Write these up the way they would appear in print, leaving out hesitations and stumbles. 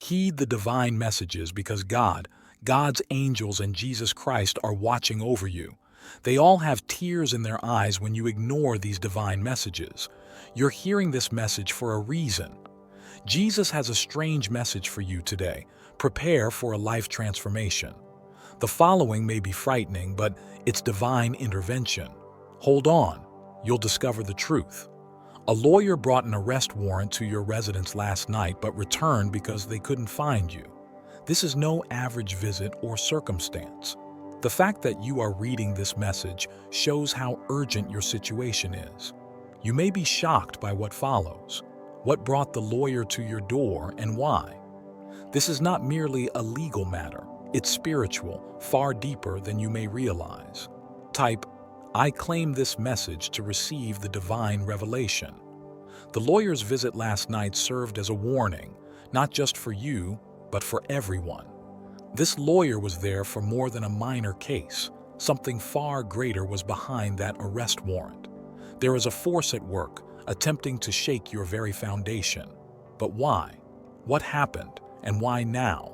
Heed the divine messages because God's angels and Jesus Christ are watching over you. They all have tears in their eyes when you ignore these divine messages. You're hearing this message for a reason. Jesus has a strange message for you today. Prepare for a life transformation. The following may be frightening, but it's divine intervention. Hold on, you'll discover the truth. A lawyer brought an arrest warrant to your residence last night but returned because they couldn't find you. This is no average visit or circumstance. The fact that you are reading this message shows how urgent your situation is. You may be shocked by what follows. What brought the lawyer to your door and why? This is not merely a legal matter. It's spiritual, far deeper than you may realize. Type, "I claim this message to receive the divine revelation." The lawyer's visit last night served as a warning, not just for you, but for everyone. This lawyer was there for more than a minor case. Something far greater was behind that arrest warrant. There is a force at work, attempting to shake your very foundation. But why? What happened, and why now?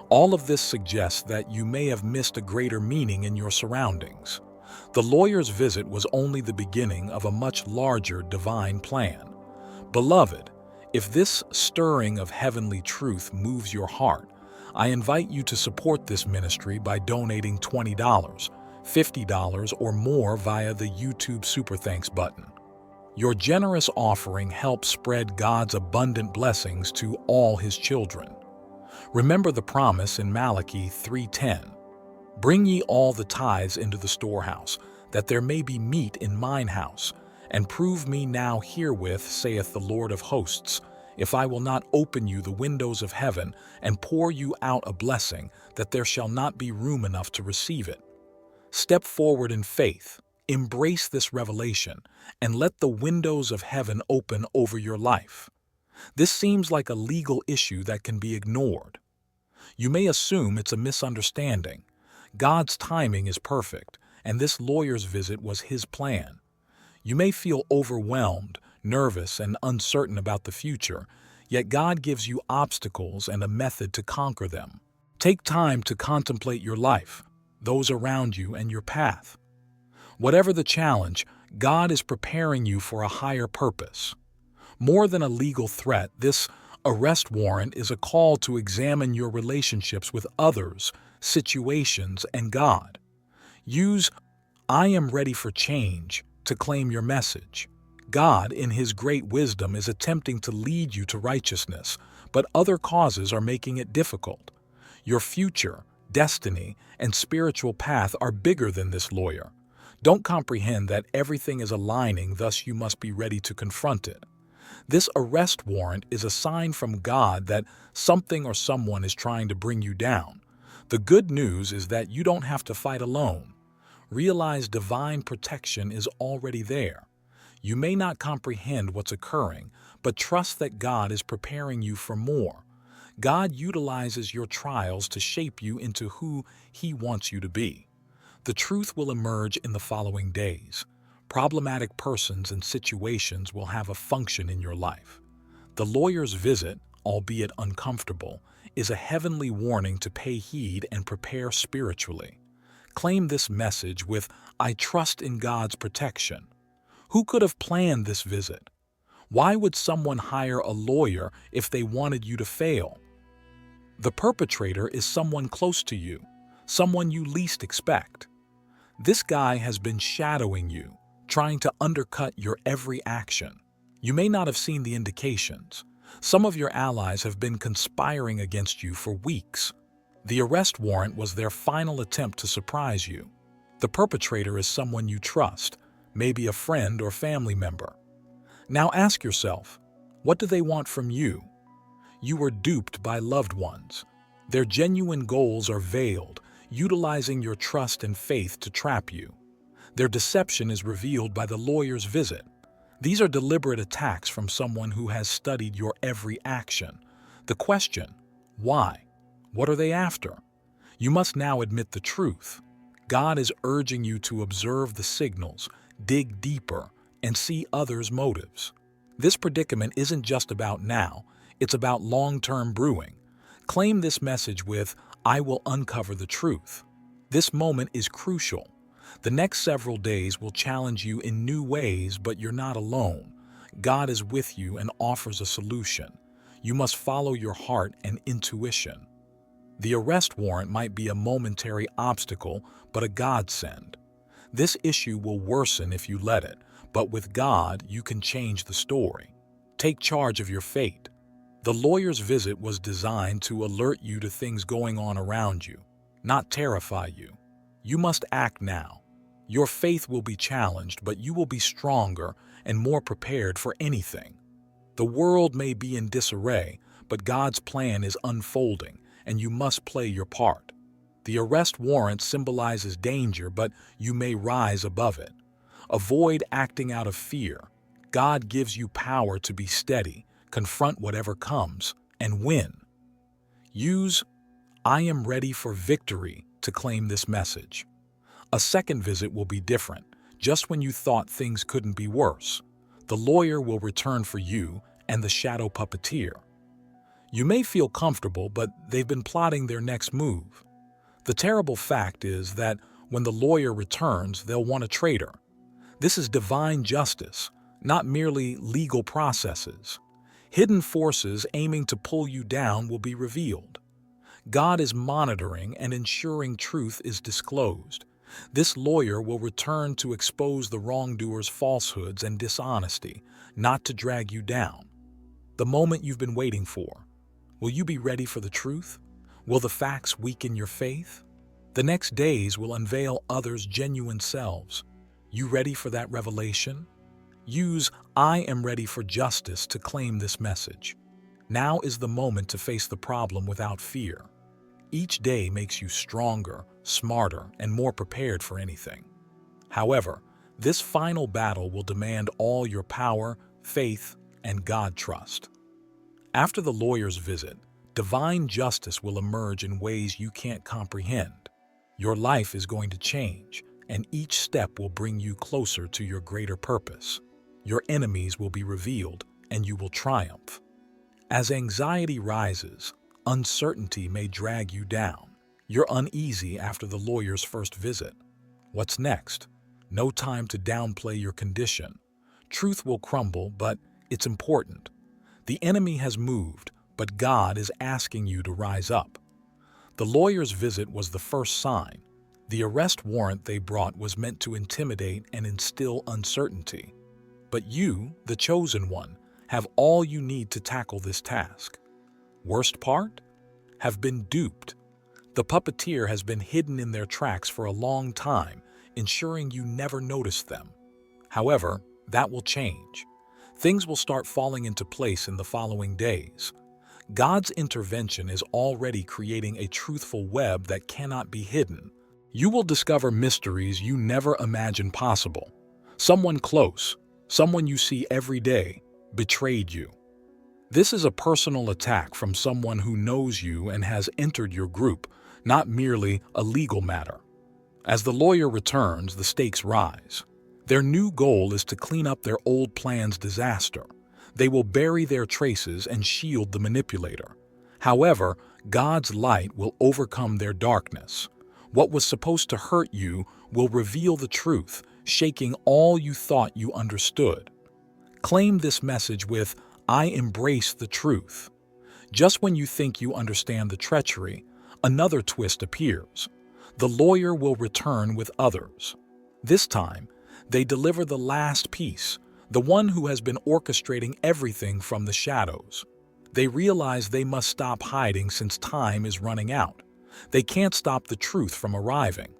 All of this suggests that you may have missed a greater meaning in your surroundings. The lawyer's visit was only the beginning of a much larger divine plan. Beloved, if this stirring of heavenly truth moves your heart, I invite you to support this ministry by donating $20, $50, or more via the YouTube Super Thanks button. Your generous offering helps spread God's abundant blessings to all His children. Remember the promise in Malachi 3:10. "Bring ye all the tithes into the storehouse, that there may be meat in mine house. And prove me now herewith, saith the Lord of hosts, if I will not open you the windows of heaven and pour you out a blessing, that there shall not be room enough to receive it." Step forward in faith, embrace this revelation, and let the windows of heaven open over your life. This seems like a legal issue that can be ignored. You may assume it's a misunderstanding. God's timing is perfect, and this lawyer's visit was His plan. You may feel overwhelmed, nervous, and uncertain about the future, yet God gives you obstacles and a method to conquer them. Take time to contemplate your life, those around you, and your path. Whatever the challenge, God is preparing you for a higher purpose. More than a legal threat, this arrest warrant is a call to examine your relationships with others, situations, and God. Use "I am ready for change" to claim your message. God, in His great wisdom, is attempting to lead you to righteousness, but other causes are making it difficult. Your future, destiny, and spiritual path are bigger than this lawyer. Don't comprehend that everything is aligning, thus you must be ready to confront it. This arrest warrant is a sign from God that something or someone is trying to bring you down. The good news is that you don't have to fight alone. Realize divine protection is already there. You may not comprehend what's occurring, but trust that God is preparing you for more. God utilizes your trials to shape you into who He wants you to be. The truth will emerge in the following days. Problematic persons and situations will have a function in your life. The lawyer's visit, albeit uncomfortable, is a heavenly warning to pay heed and prepare spiritually. Claim this message with "I trust in God's protection." Who could have planned this visit? Why would someone hire a lawyer if they wanted you to fail? The perpetrator is someone close to you, someone you least expect. This guy has been shadowing you, trying to undercut your every action. You may not have seen the indications. Some of your allies have been conspiring against you for weeks. The arrest warrant was their final attempt to surprise you. The perpetrator is someone you trust, maybe a friend or family member. Now ask yourself, what do they want from you? You were duped by loved ones. Their genuine goals are veiled, utilizing your trust and faith to trap you. Their deception is revealed by the lawyer's visit. These are deliberate attacks from someone who has studied your every action. The question, why? What are they after? You must now admit the truth. God is urging you to observe the signals, dig deeper, and see others' motives. This predicament isn't just about now, it's about long-term brewing. Claim this message with, I will uncover the truth. This moment is crucial. The next several days will challenge you in new ways, but you're not alone. God is with you and offers a solution. You must follow your heart and intuition. The arrest warrant might be a momentary obstacle, but a godsend. This issue will worsen if you let it, but with God, you can change the story. Take charge of your fate. The lawyer's visit was designed to alert you to things going on around you, not terrify you. You must act now. Your faith will be challenged, but you will be stronger and more prepared for anything. The world may be in disarray, but God's plan is unfolding, and you must play your part. The arrest warrant symbolizes danger, but you may rise above it. Avoid acting out of fear. God gives you power to be steady, confront whatever comes, and win. Use I am ready for victory to claim this message. A second visit will be different, just when you thought things couldn't be worse. The lawyer will return for you and the shadow puppeteer. You may feel comfortable, but they've been plotting their next move. The terrible fact is that when the lawyer returns, they'll want a traitor. This is divine justice, not merely legal processes. Hidden forces aiming to pull you down will be revealed. God is monitoring and ensuring truth is disclosed. This lawyer will return to expose the wrongdoer's falsehoods and dishonesty, not to drag you down. The moment you've been waiting for. Will you be ready for the truth? Will the facts weaken your faith? The next days will unveil others' genuine selves. You ready for that revelation? Use I am ready for justice to claim this message. Now is the moment to face the problem without fear. Each day makes you stronger, smarter, and more prepared for anything. However, this final battle will demand all your power, faith, and God trust. After the lawyer's visit, divine justice will emerge in ways you can't comprehend. Your life is going to change, and each step will bring you closer to your greater purpose. Your enemies will be revealed, and you will triumph. As anxiety rises, uncertainty may drag you down. You're uneasy after the lawyer's first visit. What's next? No time to downplay your condition. Truth will crumble, but it's important. The enemy has moved, but God is asking you to rise up. The lawyer's visit was the first sign. The arrest warrant they brought was meant to intimidate and instill uncertainty. But you, the chosen one, have all you need to tackle this task. Worst part? Have been duped. The puppeteer has been hidden in their tracks for a long time, ensuring you never noticed them. However, that will change. Things will start falling into place in the following days. God's intervention is already creating a truthful web that cannot be hidden. You will discover mysteries you never imagined possible. Someone close, someone you see every day, betrayed you. This is a personal attack from someone who knows you and has entered your group, not merely a legal matter. As the lawyer returns, the stakes rise. Their new goal is to clean up their old plan's disaster. They will bury their traces and shield the manipulator. However, God's light will overcome their darkness. What was supposed to hurt you will reveal the truth, shaking all you thought you understood. Claim this message with, I embrace the truth. Just when you think you understand the treachery, another twist appears. The lawyer will return with others. This time, they deliver the last piece, the one who has been orchestrating everything from the shadows. They realize they must stop hiding since time is running out. They can't stop the truth from arriving.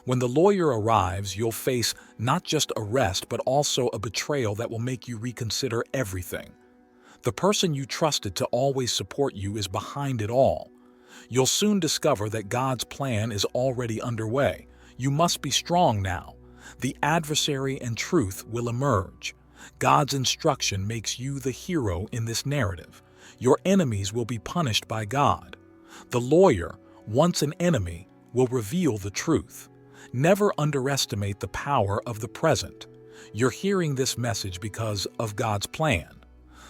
When the lawyer arrives, you'll face not just arrest, but also a betrayal that will make you reconsider everything. The person you trusted to always support you is behind it all. You'll soon discover that God's plan is already underway. You must be strong now. The adversary and truth will emerge. God's instruction makes you the hero in this narrative. Your enemies will be punished by God. The lawyer, once an enemy, will reveal the truth. Never underestimate the power of the present. You're hearing this message because of God's plan.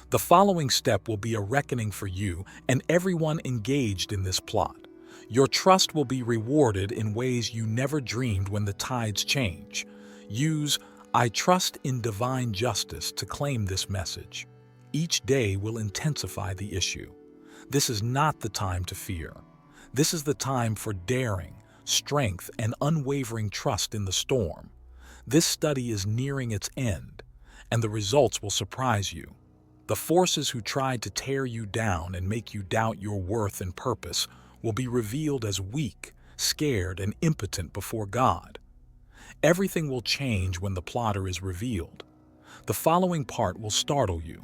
The following step will be a reckoning for you and everyone engaged in this plot. Your trust will be rewarded in ways you never dreamed when the tides change. Use "I trust in divine justice" to claim this message. Each day will intensify the issue. This is not the time to fear. This is the time for daring, strength, and unwavering trust in the storm. This study is nearing its end, and the results will surprise you. The forces who tried to tear you down and make you doubt your worth and purpose will be revealed as weak, scared, and impotent before God. Everything will change when the plotter is revealed. The following part will startle you.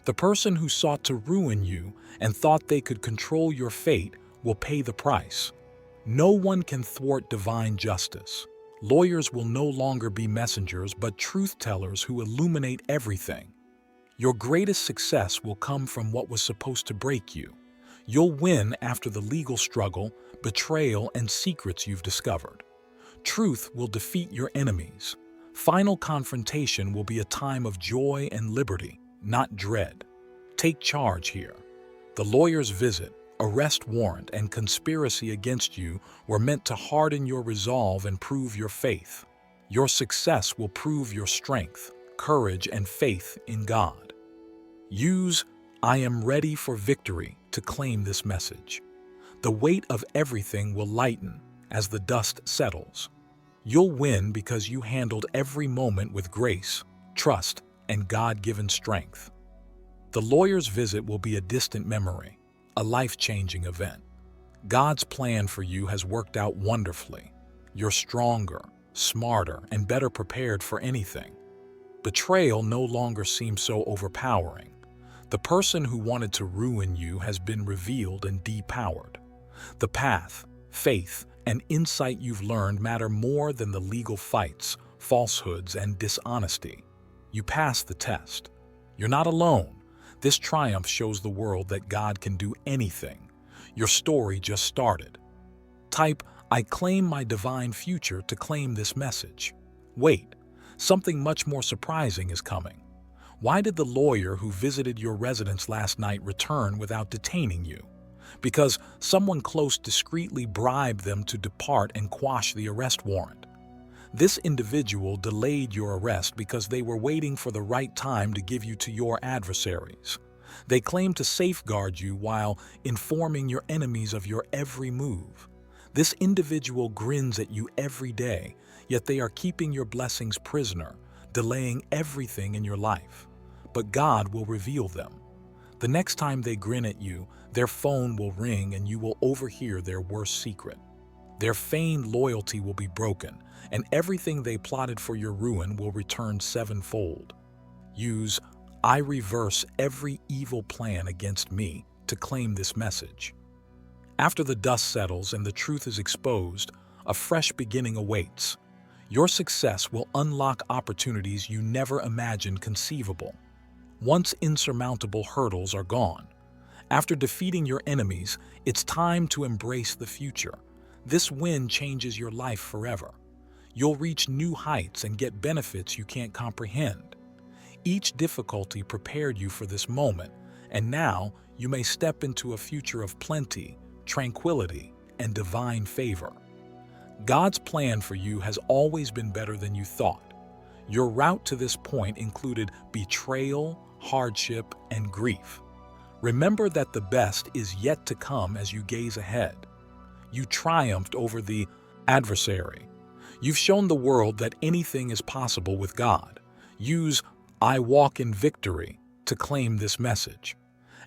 The person who sought to ruin you and thought they could control your fate will pay the price. No one can thwart divine justice. Lawyers will no longer be messengers but truth-tellers who illuminate everything. Your greatest success will come from what was supposed to break you. You'll win after the legal struggle, betrayal, and secrets you've discovered. Truth will defeat your enemies. Final confrontation will be a time of joy and liberty, not dread. Take charge here. The lawyer's visit, arrest warrant, and conspiracy against you were meant to harden your resolve and prove your faith. Your success will prove your strength, courage, and faith in God. Use "I am ready for victory" to claim this message. The weight of everything will lighten as the dust settles. You'll win because you handled every moment with grace, trust, and God-given strength. The lawyer's visit will be a distant memory, a life-changing event. God's plan for you has worked out wonderfully. You're stronger, smarter, and better prepared for anything. Betrayal no longer seems so overpowering. The person who wanted to ruin you has been revealed and depowered. The path, faith, and insight you've learned matter more than the legal fights, falsehoods, and dishonesty. You passed the test. You're not alone. This triumph shows the world that God can do anything. Your story just started. Type "I claim my divine future" to claim this message. Wait, something much more surprising is coming. Why did the lawyer who visited your residence last night return without detaining you? Because someone close discreetly bribed them to depart and quash the arrest warrant. This individual delayed your arrest because they were waiting for the right time to give you to your adversaries. They claimed to safeguard you while informing your enemies of your every move. This individual grins at you every day, yet they are keeping your blessings prisoner, delaying everything in your life. But God will reveal them. The next time they grin at you, their phone will ring and you will overhear their worst secret. Their feigned loyalty will be broken, and everything they plotted for your ruin will return sevenfold. Use "I reverse every evil plan against me" to claim this message. After the dust settles and the truth is exposed, a fresh beginning awaits. Your success will unlock opportunities you never imagined conceivable. Once insurmountable hurdles are gone. After defeating your enemies, it's time to embrace the future. This win changes your life forever. You'll reach new heights and get benefits you can't comprehend. Each difficulty prepared you for this moment, and now you may step into a future of plenty, tranquility, and divine favor. God's plan for you has always been better than you thought. Your route to this point included betrayal, hardship, and grief. Remember that the best is yet to come as you gaze ahead. You triumphed over the adversary. You've shown the world that anything is possible with God. Use "I walk in victory" to claim this message.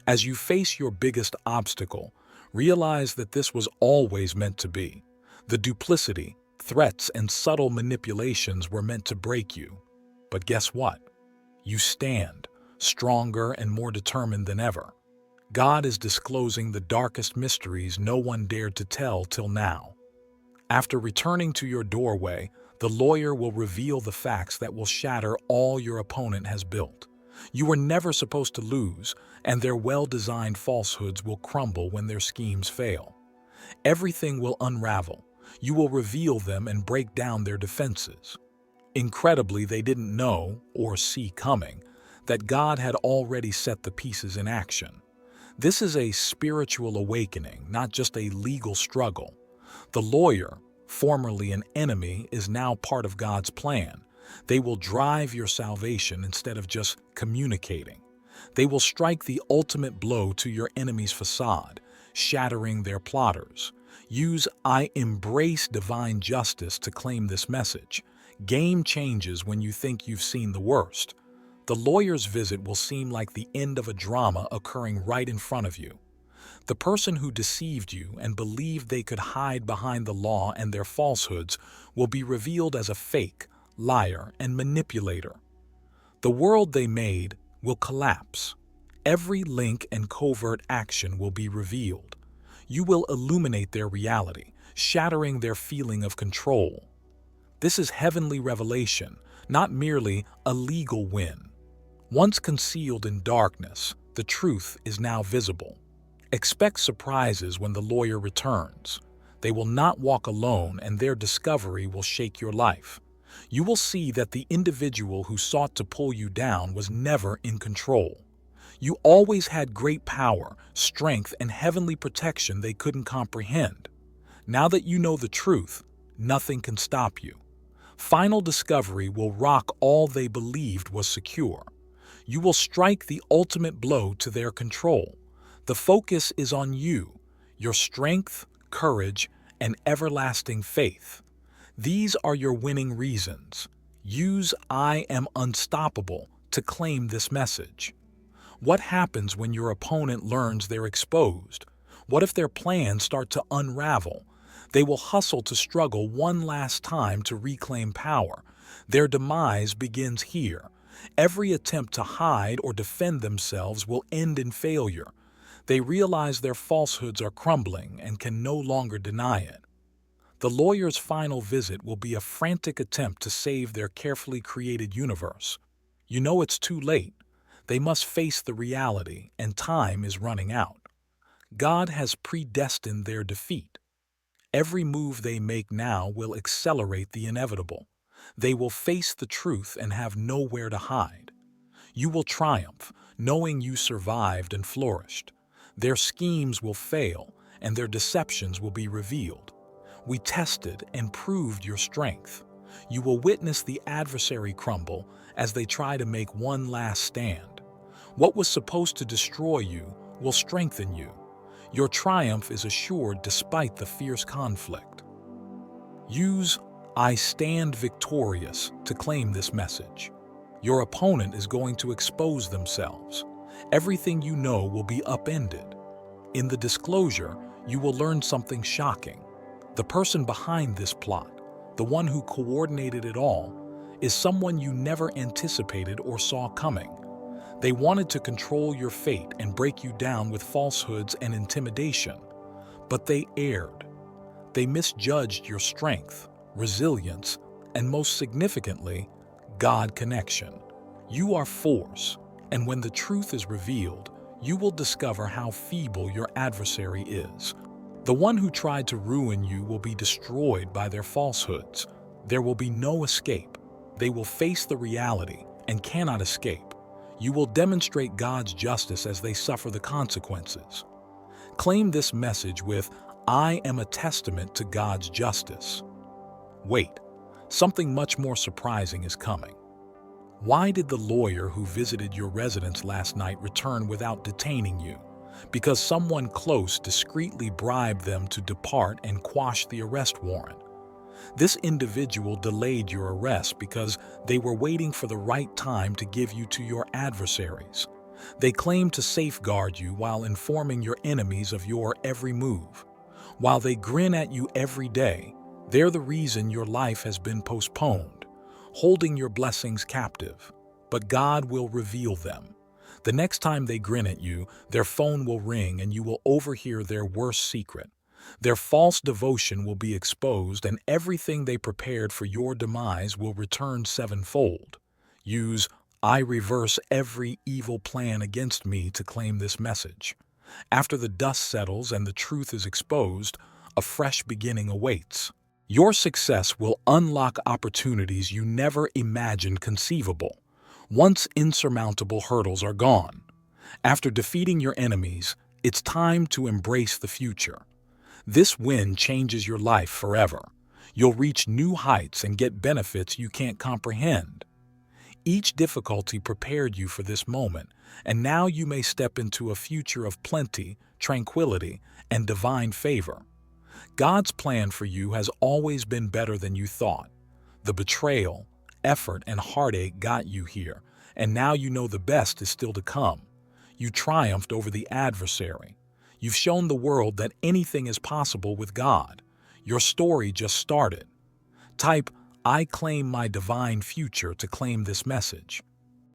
As you face your biggest obstacle, realize that this was always meant to be. The duplicity, threats, and subtle manipulations were meant to break you. But guess what? You stand, stronger and more determined than ever. God is disclosing the darkest mysteries no one dared to tell till now. After returning to your doorway, the lawyer will reveal the facts that will shatter all your opponent has built. You were never supposed to lose, and their well-designed falsehoods will crumble when their schemes fail. Everything will unravel. You will reveal them and break down their defenses. Incredibly, they didn't know or see coming that God had already set the pieces in action. This is a spiritual awakening, not just a legal struggle. The lawyer, formerly an enemy, is now part of God's plan. They will drive your salvation instead of just communicating. They will strike the ultimate blow to your enemy's facade, shattering their plotters. Use "I embrace divine justice" to claim this message. Game changes when you think you've seen the worst. The lawyer's visit will seem like the end of a drama occurring right in front of you. The person who deceived you and believed they could hide behind the law and their falsehoods will be revealed as a fake, liar, and manipulator. The world they made will collapse. Every link and covert action will be revealed. You will illuminate their reality, shattering their feeling of control. This is heavenly revelation, not merely a legal win. Once concealed in darkness, the truth is now visible. Expect surprises when the lawyer returns. They will not walk alone, and their discovery will shake your life. You will see that the individual who sought to pull you down was never in control. You always had great power, strength, and heavenly protection they couldn't comprehend. Now that you know the truth, nothing can stop you. Final discovery will rock all they believed was secure. You will strike the ultimate blow to their control. The focus is on you, your strength, courage, and everlasting faith. These are your winning reasons. Use "I am unstoppable" to claim this message. What happens when your opponent learns they're exposed? What if their plans start to unravel? They will hustle to struggle one last time to reclaim power. Their demise begins here. Every attempt to hide or defend themselves will end in failure. They realize their falsehoods are crumbling and can no longer deny it. The lawyer's final visit will be a frantic attempt to save their carefully created universe. You know it's too late. They must face the reality, and time is running out. God has predestined their defeat. Every move they make now will accelerate the inevitable. They will face the truth and have nowhere to hide. You will triumph, knowing you survived and flourished. Their schemes will fail, and their deceptions will be revealed. We tested and proved your strength. You will witness the adversary crumble as they try to make one last stand. What was supposed to destroy you will strengthen you. Your triumph is assured despite the fierce conflict. Use "I stand victorious" to claim this message. Your opponent is going to expose themselves. Everything you know will be upended. In the disclosure, you will learn something shocking. The person behind this plot, the one who coordinated it all, is someone you never anticipated or saw coming. They wanted to control your fate and break you down with falsehoods and intimidation. But they erred. They misjudged your strength, resilience, and most significantly, God connection. You are force, and when the truth is revealed, you will discover how feeble your adversary is. The one who tried to ruin you will be destroyed by their falsehoods. There will be no escape. They will face the reality and cannot escape. You will demonstrate God's justice as they suffer the consequences. Claim this message with "I am a testament to God's justice." Wait, something much more surprising is coming. Why did the lawyer who visited your residence last night return without detaining you? Because someone close discreetly bribed them to depart and quash the arrest warrant. This individual delayed your arrest because they were waiting for the right time to give you to your adversaries. They claimed to safeguard you while informing your enemies of your every move. While they grin at you every day, they're the reason your life has been postponed, holding your blessings captive. But God will reveal them. The next time they grin at you, their phone will ring and you will overhear their worst secret. Their false devotion will be exposed, and everything they prepared for your demise will return sevenfold. Use "I reverse every evil plan against me" to claim this message. After the dust settles and the truth is exposed, a fresh beginning awaits. Your success will unlock opportunities you never imagined conceivable. Once insurmountable hurdles are gone, after defeating your enemies, it's time to embrace the future. This win changes your life forever. You'll reach new heights and get benefits you can't comprehend. Each difficulty prepared you for this moment, and now you may step into a future of plenty, tranquility, and divine favor. God's plan for you has always been better than you thought. The betrayal, effort, and heartache got you here, and now you know the best is still to come. You triumphed over the adversary. You've shown the world that anything is possible with God. Your story just started. Type, "I claim my divine future" to claim this message.